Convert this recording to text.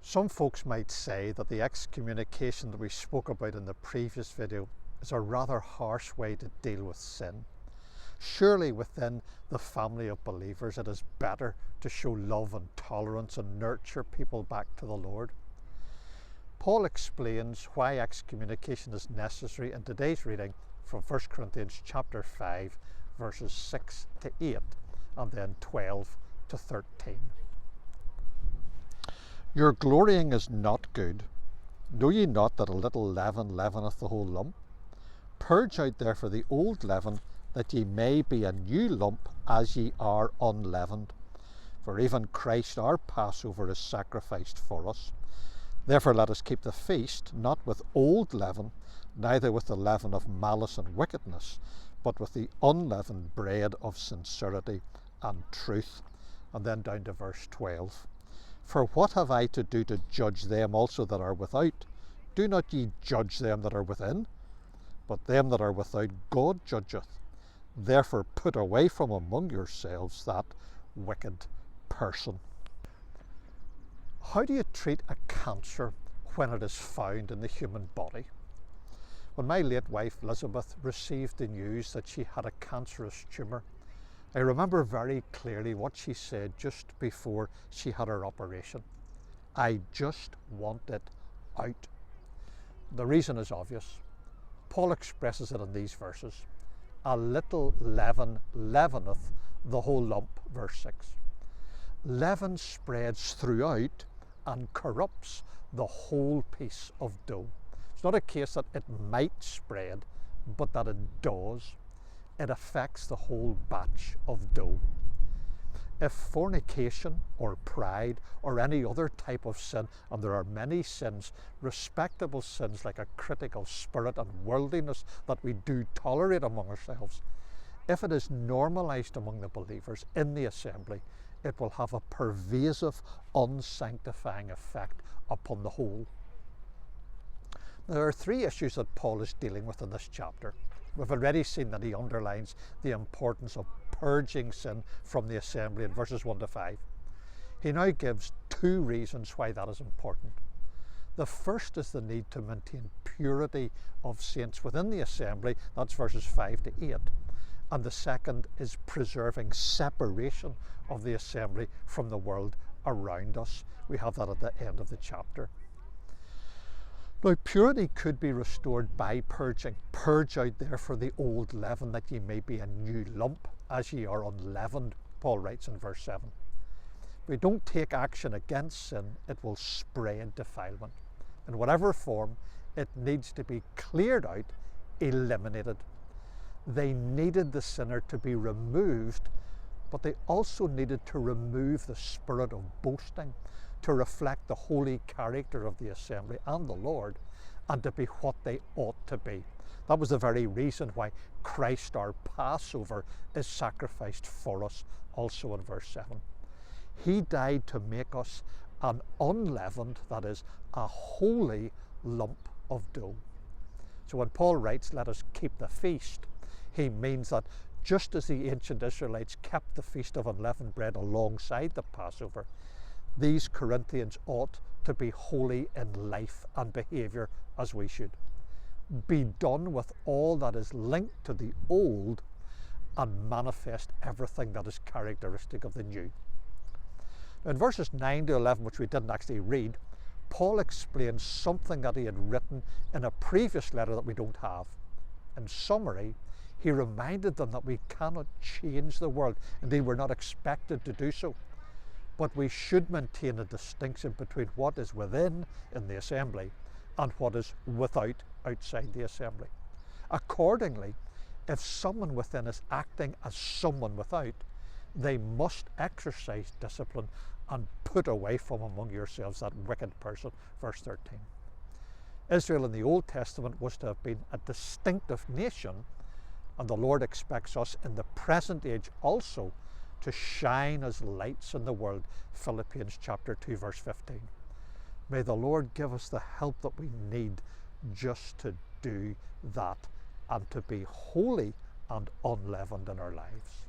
Some folks might say that the excommunication that we spoke about in the previous video is a rather harsh way to deal with sin. Surely within the family of believers it is better to show love and tolerance and nurture people back to the Lord. Paul explains why excommunication is necessary in today's reading from 1 Corinthians chapter 5 verses 6 to 8 and then 12 to 13. Your glorying is not good. Know ye not that a little leaven leaveneth the whole lump? Purge out therefore the old leaven, that ye may be a new lump, as ye are unleavened. For even Christ our Passover is sacrificed for us. Therefore let us keep the feast, not with old leaven, neither with the leaven of malice and wickedness, but with the unleavened bread of sincerity and truth. And then down to verse 12. For what have I to do to judge them also that are without? Do not ye judge them that are within, but them that are without God judgeth. Therefore put away from among yourselves that wicked person. How do you treat a cancer when it is found in the human body? When my late wife Elizabeth received the news that she had a cancerous tumour, I remember very clearly what she said just before she had her operation. I just want it out. The reason is obvious. Paul expresses it in these verses. A little leaven leaveneth the whole lump, verse 6. Leaven spreads throughout and corrupts the whole piece of dough. It's not a case that it might spread, but that it does. It affects the whole batch of dough. If fornication or pride or any other type of sin, and there are many sins, respectable sins like a critical spirit and worldliness that we do tolerate among ourselves, if it is normalized among the believers in the assembly, it will have a pervasive, unsanctifying effect upon the whole. Now, there are three issues that Paul is dealing with in this chapter. We've already seen that he underlines the importance of purging sin from the assembly in verses 1 to 5. He now gives two reasons why that is important. The first is the need to maintain purity of saints within the assembly, that's verses 5 to 8. And the second is preserving separation of the assembly from the world around us. We have that at the end of the chapter. Now, purity could be restored by purging. Purge out therefore the old leaven, that ye may be a new lump, as ye are unleavened, Paul writes in verse 7. If we don't take action against sin, it will spread defilement. In whatever form, it needs to be cleared out, eliminated. They needed the sinner to be removed, but they also needed to remove the spirit of boasting, to reflect the holy character of the assembly and the Lord, and to be what they ought to be. That was the very reason why Christ our Passover is sacrificed for us, also in verse 7. He died to make us an unleavened, that is, a holy lump of dough. So when Paul writes, let us keep the feast, he means that just as the ancient Israelites kept the feast of unleavened bread alongside the Passover, these Corinthians ought to be holy in life and behaviour as we should. Be done with all that is linked to the old and manifest everything that is characteristic of the new. In verses 9 to 11, which we didn't actually read, Paul explains something that he had written in a previous letter that we don't have. In summary, he reminded them that we cannot change the world. Indeed, we're not expected to do so. But we should maintain a distinction between what is within in the assembly and what is without outside the assembly. Accordingly, if someone within is acting as someone without, they must exercise discipline and put away from among yourselves that wicked person. Verse 13. Israel in the Old Testament was to have been a distinctive nation, and the Lord expects us in the present age also to shine as lights in the world. Philippians chapter 2 verse 15. May the Lord give us the help that we need just to do that and to be holy and unleavened in our lives.